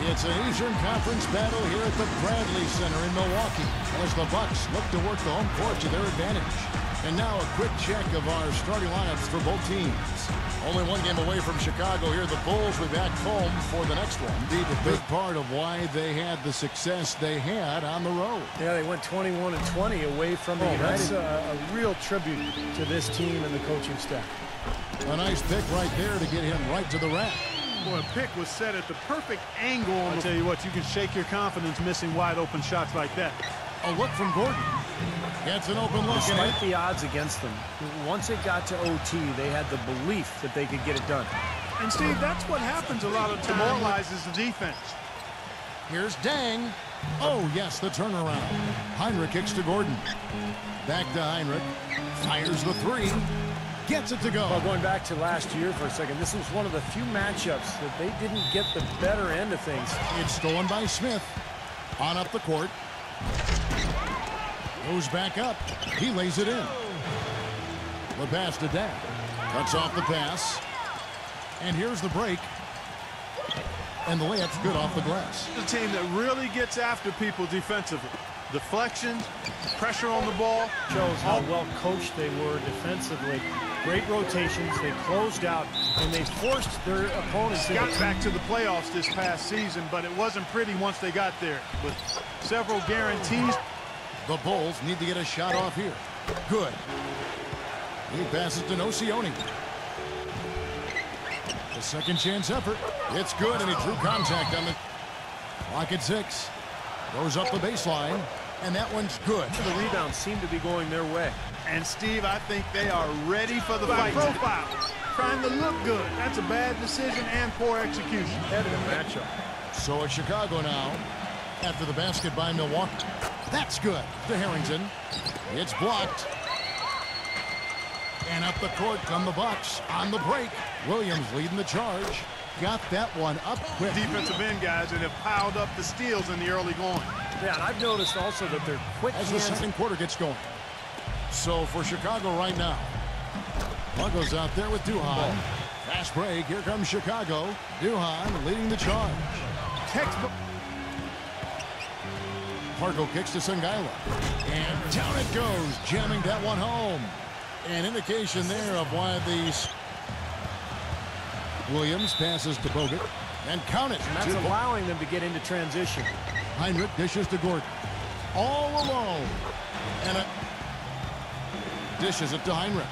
It's an Eastern Conference battle here at the Bradley Center in Milwaukee as the Bucks look to work the home court to their advantage. And now a quick check of our starting lineups for both teams. Only one game away from Chicago here. The Bulls will be back home for the next one. Indeed, a big part of why they had the success they had on the road. Yeah, they went 21-20 away from the United. That's a real tribute to this team and the coaching staff. A nice pick right there to get him right to the rack. Boy, a pick was set at the perfect angle. I'll tell you what, you can shake your confidence missing wide-open shots like that. A look from Gordon. Gets an open look. Despite the odds against them, once it got to OT, they had the belief that they could get it done. And, Steve, that's what happens a lot of times. Demoralizes the defense. Here's Dang. Oh, yes, the turnaround. Hinrich kicks to Gordon. Back to Hinrich. Fires the three. Gets it to go. Well, going back to last year for a second, this was one of the few matchups that they didn't get the better end of things. It's stolen by Smith. On up the court. Goes back up. He lays it in. The pass to Dang. Cuts off the pass. And here's the break. And the layup's good off the glass. The team that really gets after people defensively. Deflections, pressure on the ball. Shows how well coached they were defensively. Great rotations. They closed out, and they forced their opponents. Got back to the playoffs this past season, but it wasn't pretty once they got there. With several guarantees. The Bulls need to get a shot off here. Good. He passes to Nocioni. The second chance effort. It's good, and he drew contact on the clock at 6. Goes up the baseline, and that one's good. The rebounds seem to be going their way. And, Steve, I think they are ready for the fight. Profile. Trying to look good. That's a bad decision and poor execution. Head of the matchup. So it's Chicago now after the basket by Milwaukee. That's good to Harrington. It's blocked. And up the court come the Bucks on the break. Williams leading the charge. Got that one up quick. Defensive end guys that have piled up the steals in the early going. Yeah, and I've noticed also that they're quick as the second quarter gets going. So for Chicago right now, Buggles out there with Duhan. Fast break. Here comes Chicago. Duhan leading the charge. Textbook. Pargo kicks to Sangaila. And down it goes, jamming that one home. An indication there of why these Williams passes to Bogut. And count it. And that's allowing them to get into transition. Hinrich dishes to Gordon. All alone. And dishes it to Hinrich.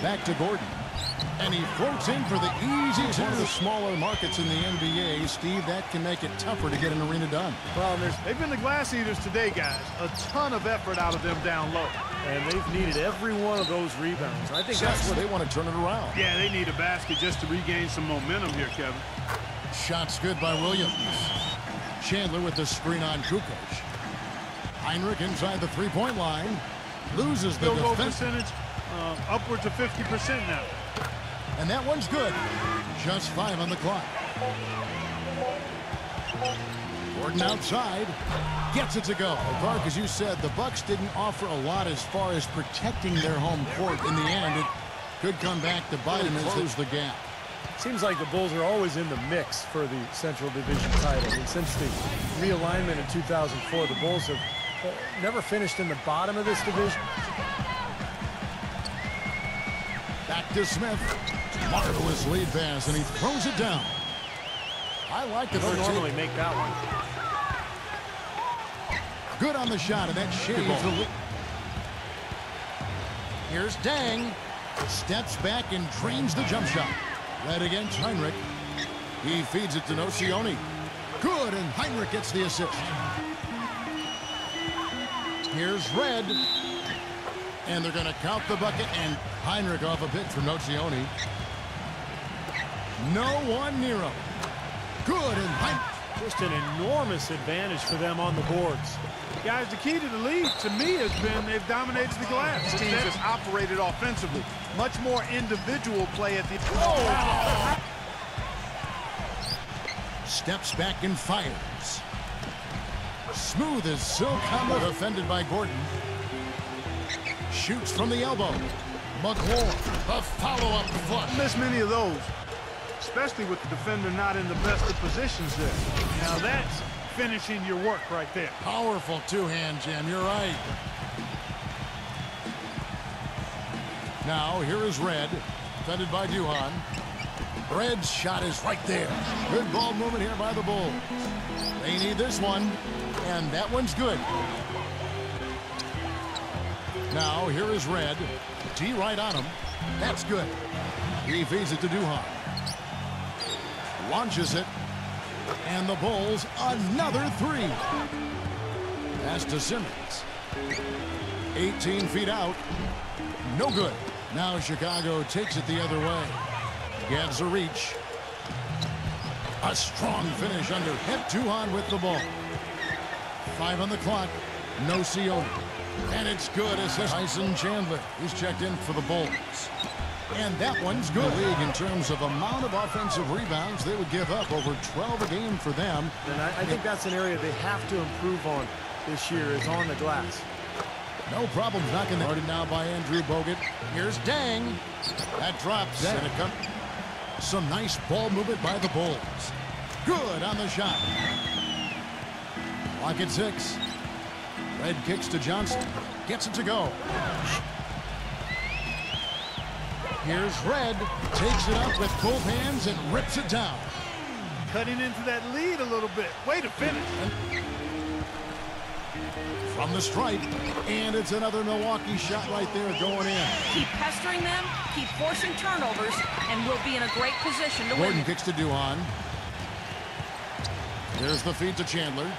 Back to Gordon. And he floats in for the easy two. One of the smaller markets in the NBA, Steve, that can make it tougher to get an arena done. Well, they've been the glass eaters today, guys. A ton of effort out of them down low. And they've needed every one of those rebounds. I think that's what they want to turn it around. Yeah, they need a basket just to regain some momentum here, Kevin. Shots good by Williams. Chandler with the screen on Kukoc. Hinrich inside the three-point line. Loses the field goal defense. Percentage upwards of 50% now. And that one's good. Just 5 on the clock. Gordon outside. Gets it to go. Clark, as you said, the Bucks didn't offer a lot as far as protecting their home court. In the end, it could come back to bite them and close the gap. Seems like the Bulls are always in the mix for the Central Division title. And since the realignment in 2004, the Bulls have never finished in the bottom of this division. Back to Smith. Marvelous lead pass, and he throws it down. I like the They don't normally make that one. Good on the shot, and that shaves the lead. Here's Dang. Steps back and drains the jump shot. Led against Hinrich. He feeds it to Nocioni. Good, and Hinrich gets the assist. Here's Red. And they're going to count the bucket, and Hinrich off a pick from Nocioni. No one near him. Good, and Hinrich. Just an enormous advantage for them on the boards. Guys, the key to the lead, to me, has been they've dominated the glass. This team has operated offensively. Much more individual play at the... Oh! Steps back and fires. Smooth as silk combo. Defended by Gordon. Shoots from the elbow. McLaurin, a follow-up flush. Miss many of those. especially with the defender not in the best of positions there. Now that's finishing your work right there. Powerful two-hand jam, you're right. Now, here is Red, defended by Duhan. Red's shot is right there. Good ball movement here by the Bulls. They need this one, and that one's good. Now, here is Red. T right on him. That's good. He feeds it to Duhan. Launches it. And the Bulls, another three. Pass to Simmons. 18 feet out. No good. Now Chicago takes it the other way. Gets a reach. A strong finish under hit. Duhan with the ball. 5 on the clock. No Sione. And it's good. Assist Tyson Chandler. He's checked in for the Bulls. And that one's good. The league in terms of amount of offensive rebounds they would give up, over 12 a game for them. And I think that's an area they have to improve on this year, is on the glass. No problems knocking that. Started now by Andrew Bogut. Here's Dang. That drops. And it comes. Some nice ball movement by the Bulls. Good on the shot. Clock at 6. Red kicks to Johnson. Gets it to go. Here's Red. Takes it up with both hands and rips it down. Cutting into that lead a little bit. Way to finish. From the stripe. And it's another Milwaukee shot right there going in. Keep pestering them, keep forcing turnovers, and we'll be in a great position to Gordon win. kicks to Duhan. There's the feed to Chandler.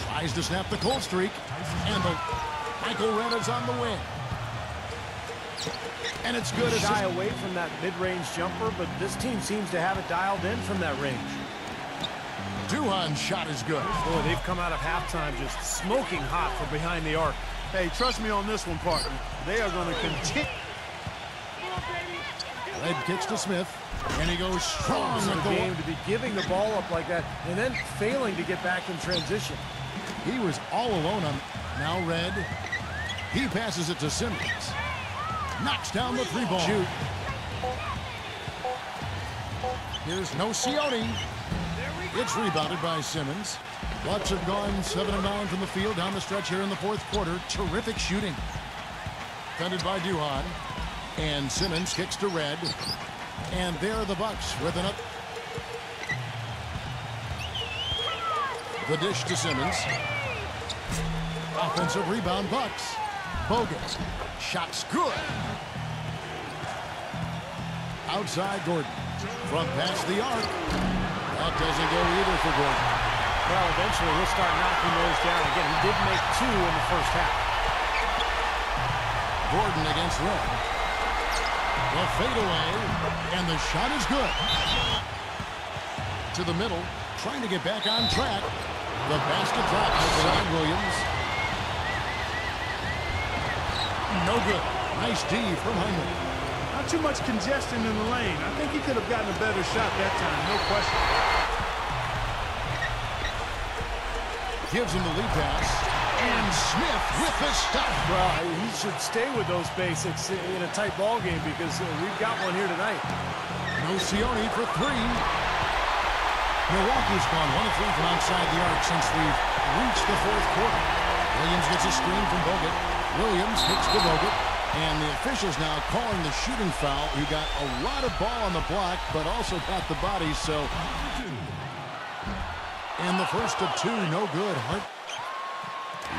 Tries to snap the cold streak. And the Michael Redd is on the win. And it's good. Shy away from that mid-range jumper, but this team seems to have it dialed in from that range. Duhan's shot is good. Boy, they've come out of halftime just smoking hot from behind the arc. Hey, trust me on this one, partner. They are going to continue. Red kicks to Smith, and he goes strong It's with a the game to be giving the ball up like that and then failing to get back in transition. He was all alone on. Now Red. He passes it to Simmons. Knocks down the 3-ball. Shoot. Here's no Sione. It's rebounded by Simmons. Bucks have gone 7 of 9 from the field down the stretch here in the fourth quarter. Terrific shooting. Defended by Duhan. And Simmons kicks to Red. And there are the Bucks with an up. The dish to Simmons. Offensive rebound, Bucks. Bogut. Shot's good. Outside Gordon. From past the arc. That doesn't go either for Gordon. Well, eventually he'll start knocking those down again. He did make 2 in the first half. Gordon against Red. The fadeaway, and the shot is good. To the middle, trying to get back on track. The basket drops outside Williams. No good. Nice D from Heinrich. Not too much congestion in the lane. I think he could have gotten a better shot that time, no question. Gives him the lead pass. And Smith with the stop. Well, he should stay with those basics in a tight ball game because we've got one here tonight. No Sione for 3. Milwaukee's gone 1 of 3 from outside the arc since we've reached the fourth quarter. Williams gets a screen from Bogut. Williams hits the Bogut. And the officials now calling the shooting foul. He got a lot of ball on the block, but also got the body, so. And the first of 2, no good. Hart.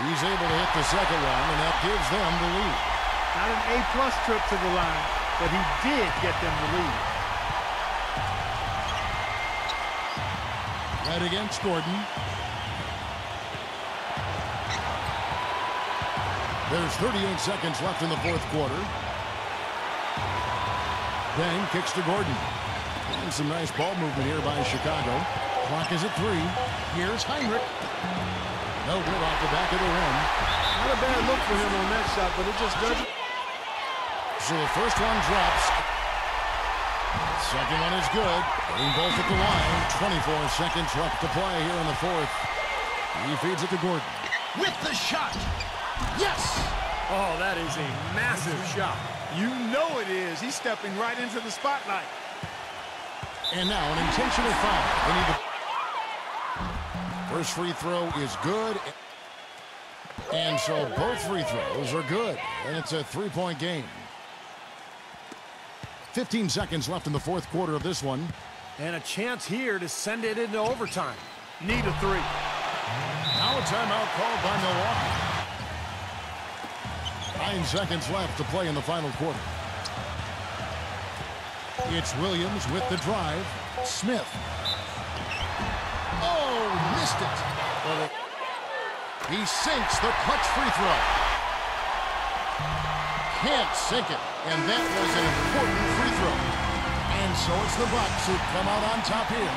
He's able to hit the second one, and that gives them the lead. Not an A-plus trip to the line, but he did get them the lead. Right against Gordon. There's 38 seconds left in the fourth quarter. Then kicks to Gordon. And some nice ball movement here by Chicago. Clock is at 3. Here's Heinrich. No good off the back of the rim. Not a bad look for him on that shot, but it just doesn't. So the first one drops. Second one is good. Getting both at the line. 24 seconds left to play here in the fourth. He feeds it to Gordon. With the shot. Yes! Oh, that is a massive shot. You know it is. He's stepping right into the spotlight. And now an intentional foul. They need the first free throw is good. And so both free throws are good. And it's a three-point game. 15 seconds left in the fourth quarter of this one. And a chance here to send it into overtime. Need a three. Now a timeout called by Milwaukee. 9 seconds left to play in the final quarter. It's Williams with the drive. Smith. Oh, missed it. He sinks the clutch free throw. Can't sink it. And that was an important free throw. And so it's the Bucks who come out on top here.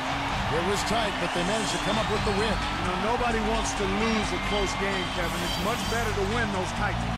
It was tight, but they managed to come up with the win. You know, nobody wants to lose a close game, Kevin. It's much better to win those tight games.